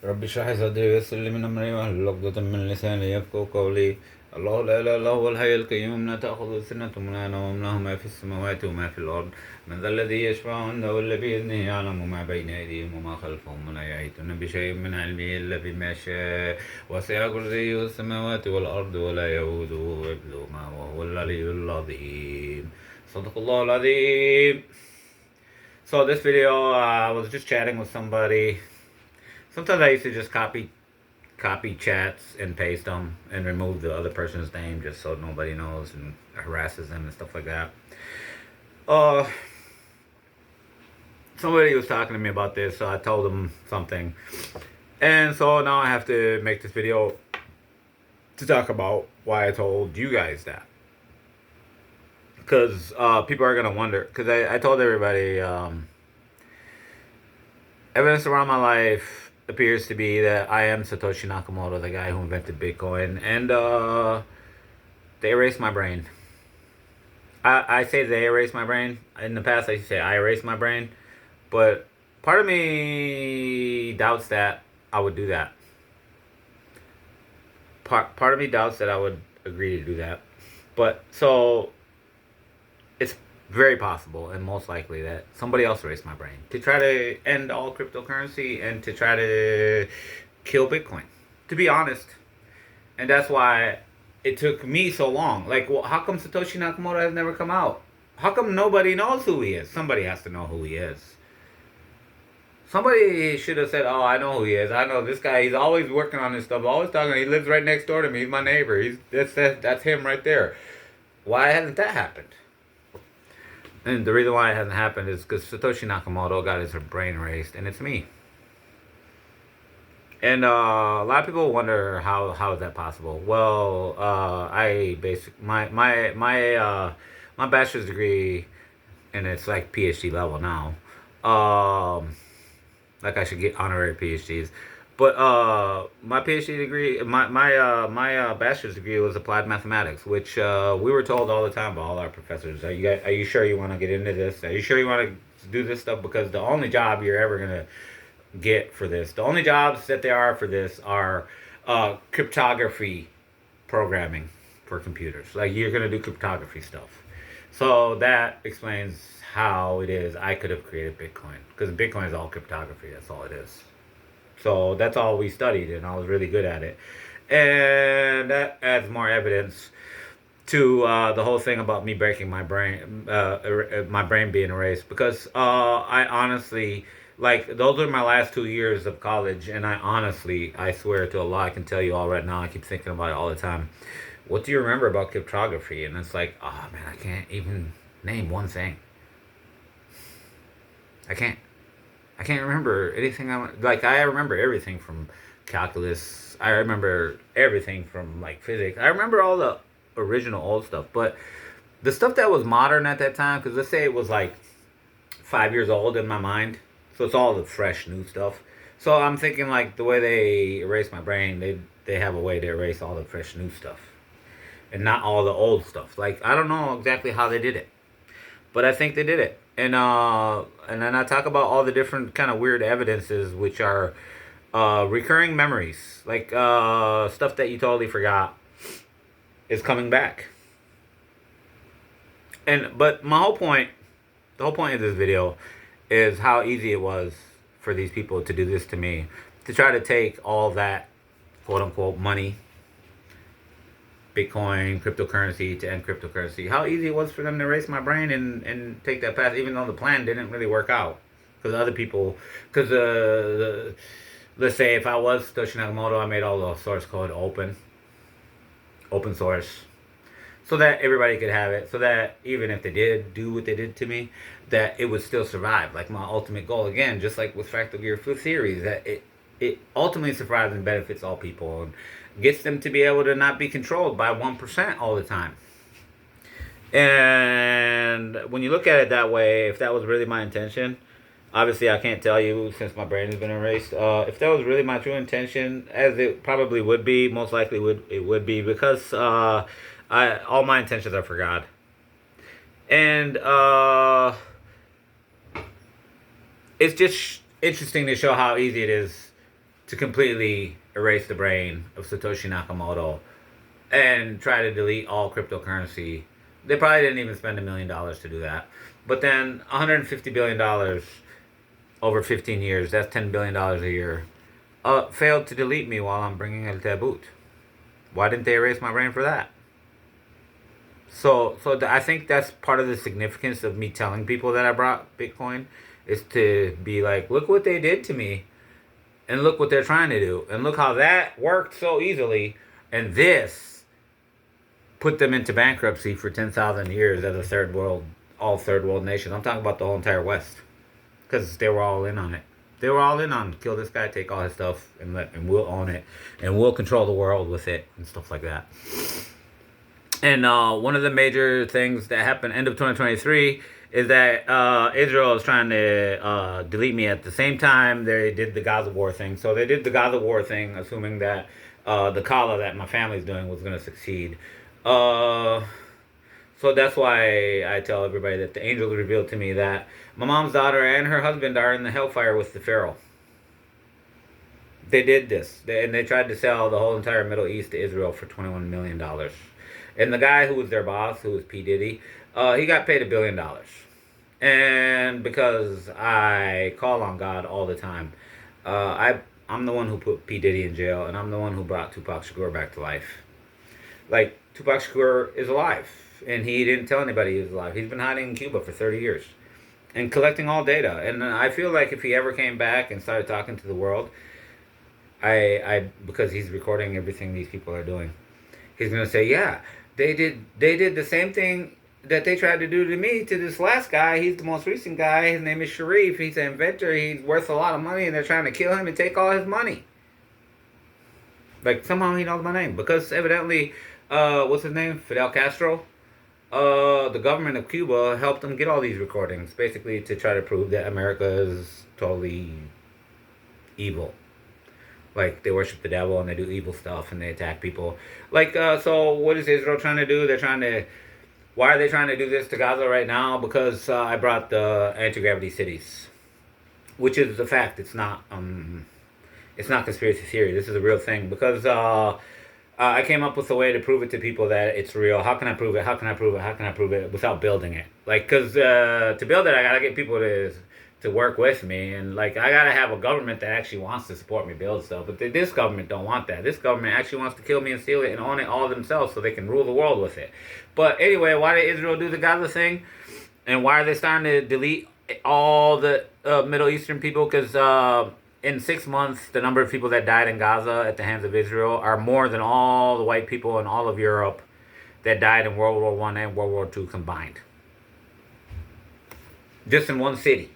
رب اشرح لي صدري ويسر لي من أمري واحلل عقدة من لساني يفقهوا قولي. الله لا إله إلا هو الحي القيوم لا تأخذه سنة ولا نوم له ما في السماوات وما في الأرض من ذا الذي يشفع عنده إلا بإذنه يعلم ما بين أيديهم وما خلفهم ولا يحيطون بشيء من علمه إلا بما شاء وسع كرسيه السماوات والأرض ولا يؤوده حفظهما وهو العلي العظيم. صدق الله العظيم. So this video, I was just chatting with somebody. Sometimes I used to just copy chats and paste them and remove the other person's name just so nobody knows and harasses them and stuff like that. Uh, Somebody was talking to me about this, so I told them something, and so now I have to make this video to talk about why I told you guys that. Because people are gonna wonder. Because I told everybody evidence around my life appears to be that I am Satoshi Nakamoto, the guy who invented Bitcoin, and they erased my brain. I say they erased my brain. In the past, I used to say I erased my brain, but part of me doubts that I would do that. Part of me doubts that I would agree to do that, but so it's very possible and most likely that somebody else erased my brain to try to end all cryptocurrency and to try to kill Bitcoin, to be honest. And that's why it took me so long. Like, well, how come Satoshi Nakamoto has never come out? How come nobody knows who he is? Somebody has to know who he is. Somebody should have said, "Oh, I know who he is. I know this guy. He's always working on this stuff. Always talking. He lives right next door to me. He's my neighbor. That's him right there." Why hasn't that happened? And the reason why it hasn't happened is because Satoshi Nakamoto got his brain erased, and it's me. And a lot of people wonder how is that possible. Well, I basic my bachelor's degree, and it's like PhD level now. Like I should get honorary PhDs. But my PhD degree, my bachelor's degree was applied mathematics, which we were told all the time by all our professors. Are you sure you want to get into this? Are you sure you want to do this stuff? Because the only job you're ever gonna get for this, the only jobs that there are for this are cryptography programming for computers. Like you're gonna do cryptography stuff. So that explains how it is I could have created Bitcoin, because Bitcoin is all cryptography. That's all it is. So that's all we studied, and I was really good at it. And that adds more evidence to the whole thing about me breaking my brain being erased. Because I honestly, like, those are my last 2 years of college, and I swear to Allah, I can tell you all right now, I keep thinking about it all the time. What do you remember about cryptography? And it's like, oh man, I can't even name one thing. I can't. I can't remember anything. I remember everything from calculus. I remember everything from like physics. I remember all the original old stuff, but the stuff that was modern at that time, because let's say it was like 5 years old in my mind, so it's all the fresh new stuff. So I'm thinking like the way they erase my brain, they have a way to erase all the fresh new stuff, and not all the old stuff. Like I don't know exactly how they did it, but I think they did it. And then I talk about all the different kind of weird evidences, which are recurring memories, like stuff that you totally forgot is coming back. But the whole point of this video, is how easy it was for these people to do this to me, to try to take all that quote unquote money, Bitcoin, cryptocurrency, to end cryptocurrency. How easy it was for them to erase my brain and take that path, even though the plan didn't really work out. Because other people, because let's say if I was Satoshi Nakamoto, I made all the source code open source, so that everybody could have it, so that even if they did do what they did to me, that it would still survive. Like my ultimate goal, again, just like with fractal gear theories, that it ultimately survives and benefits all people, and gets them to be able to not be controlled by 1% all the time. And when you look at it that way, if that was really my intention, obviously I can't tell you since my brain has been erased. If that was really my true intention, as it probably would be, most likely it would be, because all my intentions are for God. And it's just interesting to show how easy it is to completely erase the brain of Satoshi Nakamoto and try to delete all cryptocurrency. They probably didn't even spend $1 million to do that. But then $150 billion over 15 years, that's $10 billion a year, failed to delete me while I'm bringing El Tabut. Why didn't they erase my brain for that? I think that's part of the significance of me telling people that I brought Bitcoin is to be like, look what they did to me, and look what they're trying to do, and look how that worked so easily, and this put them into bankruptcy for 10,000 years as a all third world nation. I'm talking about the whole entire West, because they were all in on it. They were all in on kill this guy, take all his stuff, and we'll own it, and we'll control the world with it and stuff like that. And one of the major things that happened end of 2023 is that Israel is trying to delete me at the same time they did the Gaza war thing. So they did the Gaza war thing, assuming that the Kala that my family's doing was going to succeed. So that's why I tell everybody that the angels revealed to me that my mom's daughter and her husband are in the hellfire with the Pharaoh. They did this, and they tried to sell the whole entire Middle East to Israel for $21 million. And the guy who was their boss, who was P. Diddy, he got paid $1 billion. And because I call on God all the time, I'm the one who put P. Diddy in jail, and I'm the one who brought Tupac Shakur back to life. Like, Tupac Shakur is alive, and he didn't tell anybody he was alive. He's been hiding in Cuba for 30 years and collecting all data. And I feel like if he ever came back and started talking to the world, because he's recording everything these people are doing, he's going to say, yeah, they did the same thing that they tried to do to me to this last guy. He's the most recent guy. His name is Sharif. He's an inventor. He's worth a lot of money, and they're trying to kill him and take all his money. Like, somehow he knows my name. Because evidently, what's his name? Fidel Castro? The government of Cuba helped him get all these recordings, basically to try to prove that America is totally evil. Like, they worship the devil and they do evil stuff and they attack people. Like, so what is Israel trying to do? Why are they trying to do this to Gaza right now? Because I brought the anti-gravity cities, which is a fact. It's not conspiracy theory. This is a real thing. Because I came up with a way to prove it to people that it's real. How can I prove it? How can I prove it? How can I prove it without building it? Like, because to build it, I got to get people to work with me, and like I gotta have a government that actually wants to support me build stuff. But this government don't want that. This government actually wants to kill me and steal it and own it all themselves so they can rule the world with it. But anyway, why did Israel do the Gaza thing? And why are they starting to delete all the Middle Eastern people? Because in 6 months, the number of people that died in Gaza at the hands of Israel are more than all the white people in all of Europe that died in World War I and World War II combined. Just in one city.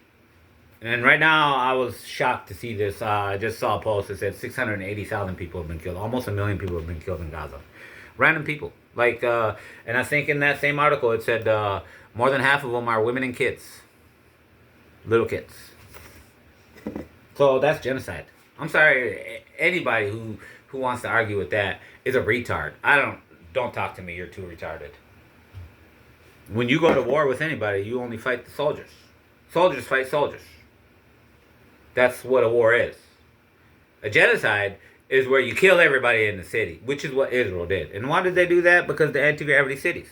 And right now, I was shocked to see this. I just saw a post that said 680,000 people have been killed. Almost 1 million people have been killed in Gaza. Random people. Like, and I think in that same article, it said more than half of them are women and kids. Little kids. So that's genocide. I'm sorry, anybody who wants to argue with that is a retard. Don't talk to me, you're too retarded. When you go to war with anybody, you only fight the soldiers. Soldiers fight soldiers. That's what a war is. A genocide is where you kill everybody in the city, which is what Israel did. And why did they do that? Because the anti-gravity cities.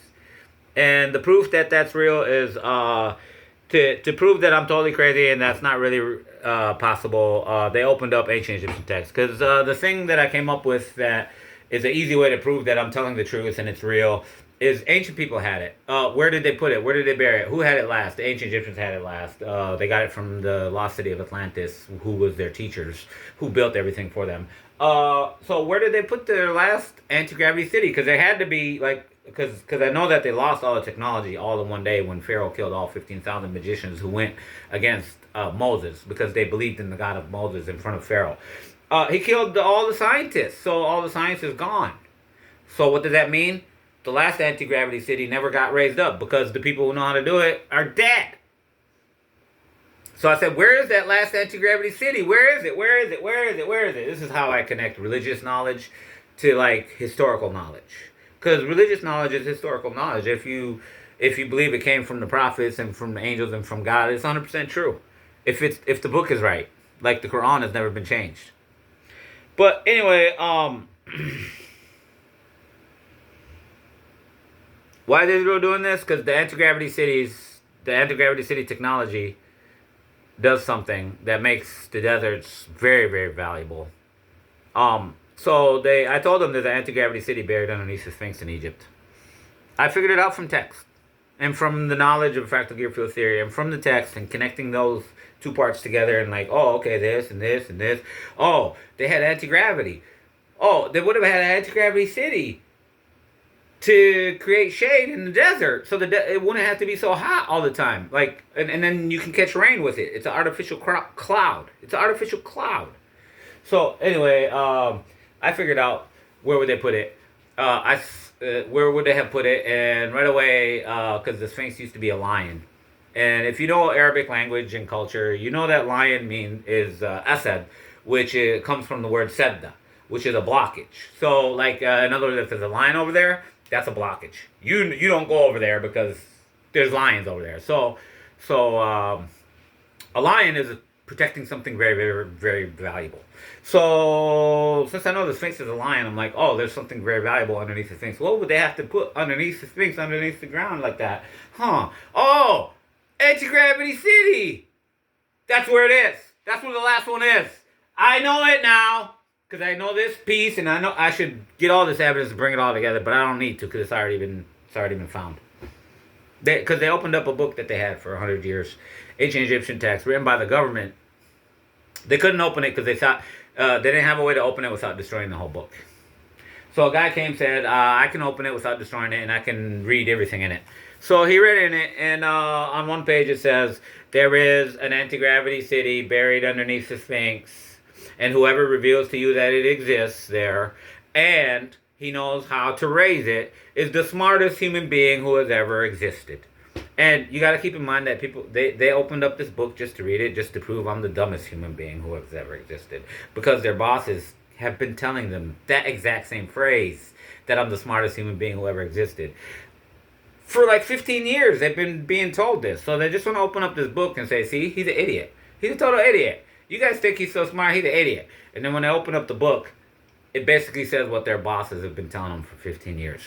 And the proof that that's real is to prove that I'm totally crazy and that's not really possible. They opened up ancient Egyptian texts. Because the thing that I came up with that is an easy way to prove that I'm telling the truth and it's real is ancient people had it. Where did they put it? Where did they bury it? Who had it last? The ancient Egyptians had it last. They got it from the lost city of Atlantis, who was their teachers, who built everything for them. So where did they put their last anti-gravity city? Because they had to be, like, because I know that they lost all the technology all in one day when Pharaoh killed all 15,000 magicians who went against Moses because they believed in the God of Moses in front of Pharaoh. He killed all the scientists, so all the science is gone. So what does that mean? The last anti-gravity city never got raised up because the people who know how to do it are dead. So I said, where is that last anti-gravity city? Where is it? Where is it? Where is it? Where is it? This is how I connect religious knowledge to, like, historical knowledge. Because religious knowledge is historical knowledge. If you believe it came from the prophets and from the angels and from God, it's 100% true. If the book is right, like the Quran has never been changed. But anyway, why are they doing this? Because the anti-gravity city technology does something that makes the deserts very, very valuable. I told them there's an anti-gravity city buried underneath the Sphinx in Egypt. I figured it out from text, and from the knowledge of fractal gear field theory, and from the text, and connecting those two parts together, and like, oh, okay, this and this and this. Oh, they had anti-gravity. Oh, they would have had an anti-gravity city to create shade in the desert, so it wouldn't have to be so hot all the time. Like, and then you can catch rain with it. It's an artificial cloud. It's an artificial cloud. So anyway, I figured out where would they put it. Where would they have put it? And right away, because the Sphinx used to be a lion, and if you know Arabic language and culture, you know that lion is asad, which comes from the word sedda, which is a blockage. So, like, in other words, if there's a lion over there, that's a blockage. You don't go over there because there's lions over there. So a lion is protecting something very, very, very valuable. So since I know the Sphinx is a lion, I'm like, oh, there's something very valuable underneath the Sphinx. What would they have to put underneath the Sphinx, underneath the ground like that? Huh? Oh, anti-gravity city. That's where it is. That's where the last one is. I know it now because I know this piece, and I know I should get all this evidence and bring it all together, but I don't need to because it's already been found. Because they opened up a book that they had for 100 years, ancient Egyptian text written by the government. They couldn't open it because they thought they didn't have a way to open it without destroying the whole book. So a guy came and said, I can open it without destroying it, and I can read everything in it. So he read in it, and on one page it says, there is an anti-gravity city buried underneath the Sphinx, and whoever reveals to you that it exists there, and he knows how to raise it, is the smartest human being who has ever existed. And you got to keep in mind that people, they opened up this book just to read it, just to prove I'm the dumbest human being who has ever existed. Because their bosses have been telling them that exact same phrase, that I'm the smartest human being who ever existed. For like 15 years, they've been being told this. So they just want to open up this book and say, see, he's an idiot. He's a total idiot. You guys think he's so smart, he's an idiot. And then when they open up the book, it basically says what their bosses have been telling them for 15 years.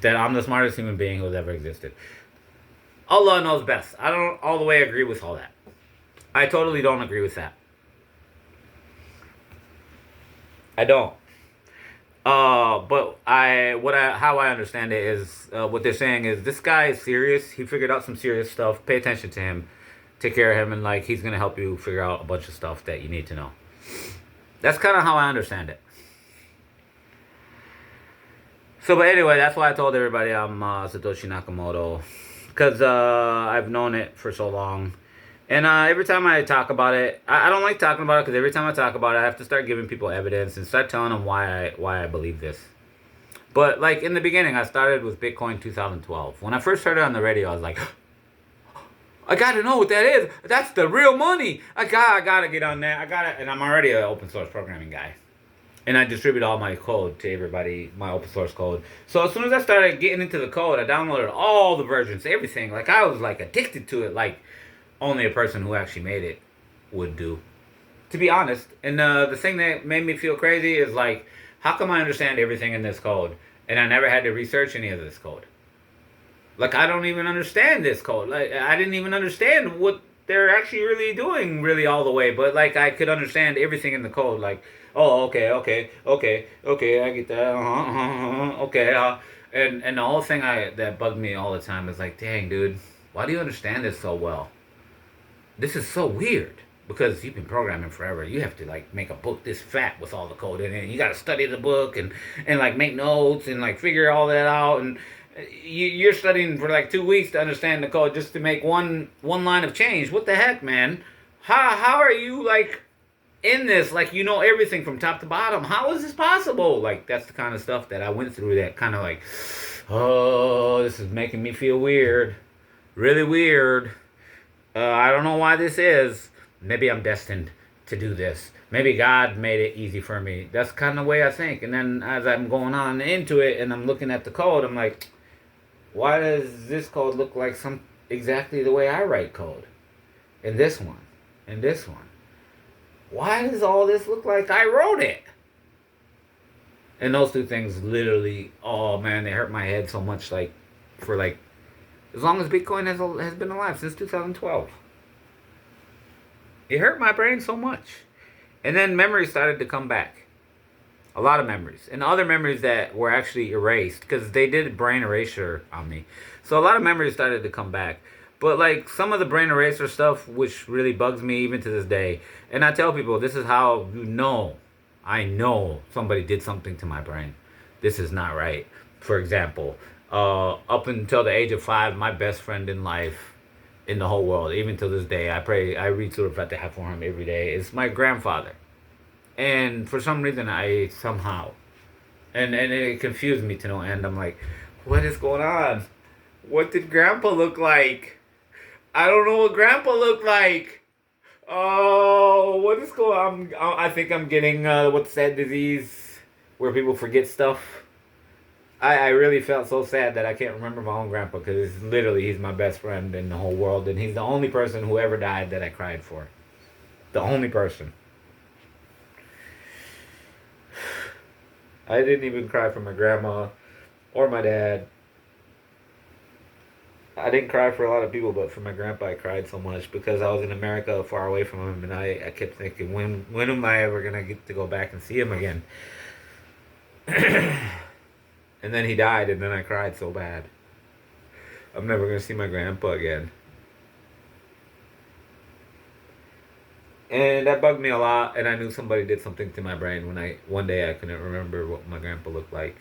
That I'm the smartest human being who has ever existed. Allah knows best. I don't all the way agree with all that. I totally don't agree with that. I don't. But how I understand it is what they're saying is this guy is serious. He figured out some serious stuff. Pay attention to him, take care of him, and like he's gonna help you figure out a bunch of stuff that you need to know. That's kind of how I understand it. So, but anyway, that's why I told everybody I'm Satoshi Nakamoto, because I've known it for so long. And every time I talk about it, I don't like talking about it because every time I talk about it, I have to start giving people evidence and start telling them why I believe this. But like in the beginning, I started with Bitcoin 2012. When I first heard it on the radio, I was like, I gotta know what that is. That's the real money. I gotta get on that. And I'm already an open source programming guy. And I distribute all my code to everybody, my open source code. So as soon as I started getting into the code, I downloaded all the versions, everything. Like I was like addicted to it, like only a person who actually made it would do. To be honest. And the thing that made me feel crazy is like, how come I understand everything in this code and I never had to research any of this code? Like I don't even understand this code. Like I didn't even understand what they're actually really doing really all the way, but like I could understand everything in the code. Like, oh, okay, I get that. Okay. And the whole thing that bugged me all the time is like, dang, dude, why do you understand this so well? This is so weird because you've been programming forever. You have to like make a book this fat with all the code in it. You got to study the book and like make notes and like figure all that out. And you're studying for like 2 weeks to understand the code just to make one line of change. What the heck, man? How are you like in this? Like you know everything from top to bottom. How is this possible? Like that's the kind of stuff that I went through. That kind of like, oh, this is making me feel weird, really weird. I don't know why this is. Maybe I'm destined to do this. Maybe God made it easy for me. That's kind of the way I think. And then as I'm going on into it and I'm looking at the code, I'm like, why does this code look like exactly the way I write code? And this one. And this one. Why does all this look like I wrote it? And those two things literally, oh man, they hurt my head so much. Like for like as long as Bitcoin has been alive since 2012, it hurt my brain so much. And then memories started to come back. A lot of memories. And other memories that were actually erased because they did brain erasure on me. So a lot of memories started to come back. But like some of the brain eraser stuff, which really bugs me even to this day. And I tell people, this is how you know, I know somebody did something to my brain. This is not right. For example, up until the age of 5, my best friend in life, in the whole world, even to this day, I read Surah Fatiha for him every day. It's my grandfather. And for some reason, I somehow, and it confused me to no end. I'm like, what is going on? What did Grandpa look like? I don't know what Grandpa looked like. Oh, what is going on? I think I'm getting what's that disease where people forget stuff. I really felt so sad that I can't remember my own grandpa because literally he's my best friend in the whole world, and he's the only person who ever died that I cried for. The only person. I didn't even cry for my grandma or my dad. I didn't cry for a lot of people, but for my grandpa, I cried so much because I was in America, far away from him, and I kept thinking, when am I ever gonna get to go back and see him again? And then he died, and then I cried so bad. I'm never gonna see my grandpa again, and that bugged me a lot. And I knew somebody did something to my brain when I one day I couldn't remember what my grandpa looked like.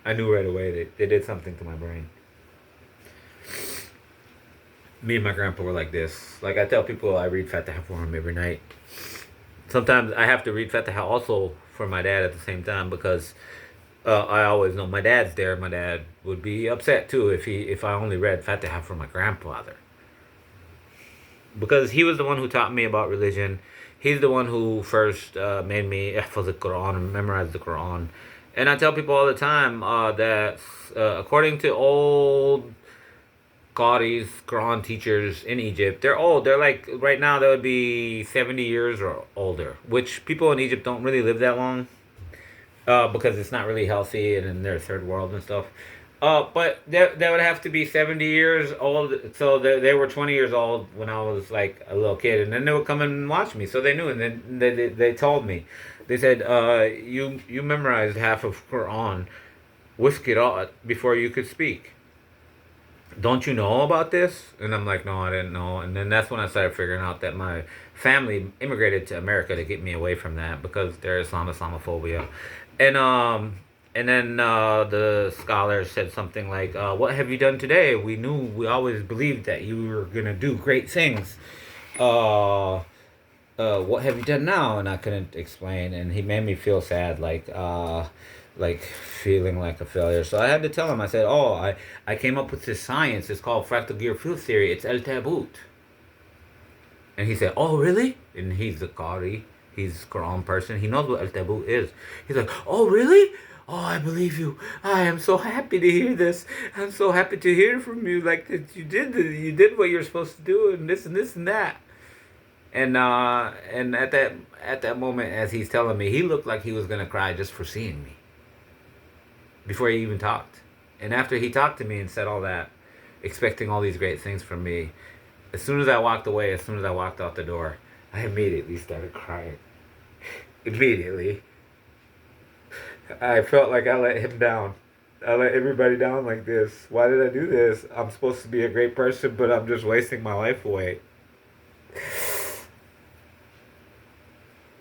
I knew right away that they did something to my brain. Me and my grandpa were like this. Like I tell people, I read Fatiha for him every night. Sometimes I have to read Fatiha also for my dad at the same time because I always know my dad's there. My dad would be upset too if I only read Fatiha for my grandfather because he was the one who taught me about religion. He's the one who first made me ihfaz the Quran and memorize the Quran. And I tell people all the time that according to old Qadis, Quran teachers in Egypt, they're old. They're like, right now, they would be 70 years or older, which people in Egypt don't really live that long because it's not really healthy and in their third world and stuff. But they would have to be 70 years old. So they were 20 years old when I was like a little kid. And then they would come and watch me. So they knew. And then they told me. They said, you memorized half of Quran with Qira'at before you could speak. Don't you know about this? And I'm like, no, I didn't know. And then that's when I started figuring out that my family immigrated to America to get me away from that because there's Islamophobia. And and then the scholar said something like, "What have you done today? We always believed that you were gonna do great things. Uh, what have you done now?" And I couldn't explain, and he made me feel sad, like feeling like a failure. So I had to tell him. I said, "Oh, I came up with this science. It's called fractal gear field theory. It's El Tabut." And he said, "Oh, really?" And he's a Qari. He's a Quran person. He knows what El Tabut is. He's like, "Oh, really? Oh, I believe you. I am so happy to hear this. I'm so happy to hear from you. Like that you did what you're supposed to do, and this and that." And at that moment, as he's telling me, he looked like he was gonna cry just for seeing me before he even talked. And after he talked to me and said all that, expecting all these great things from me, as soon as I walked away, as soon as I walked out the door, I immediately started crying. Immediately. I felt like I let him down. I let everybody down like this. Why did I do this? I'm supposed to be a great person, but I'm just wasting my life away.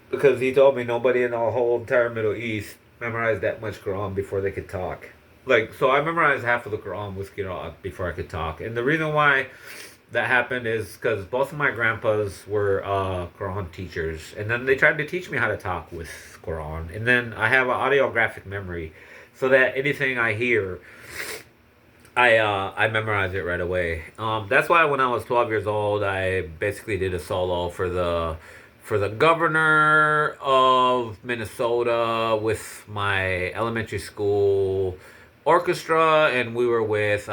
Because he told me nobody in the whole entire Middle East memorized that much Quran before they could talk. Like, so I memorized half of the Quran with Qira'at before I could talk. And the reason why that happened is because both of my grandpas were Quran teachers, and then they tried to teach me how to talk with Quran. And then I have an audiographic memory, so that anything I hear, I memorize it right away. That's why when I was 12 years old, I basically did a solo for the governor of Minnesota with my elementary school orchestra, and we were with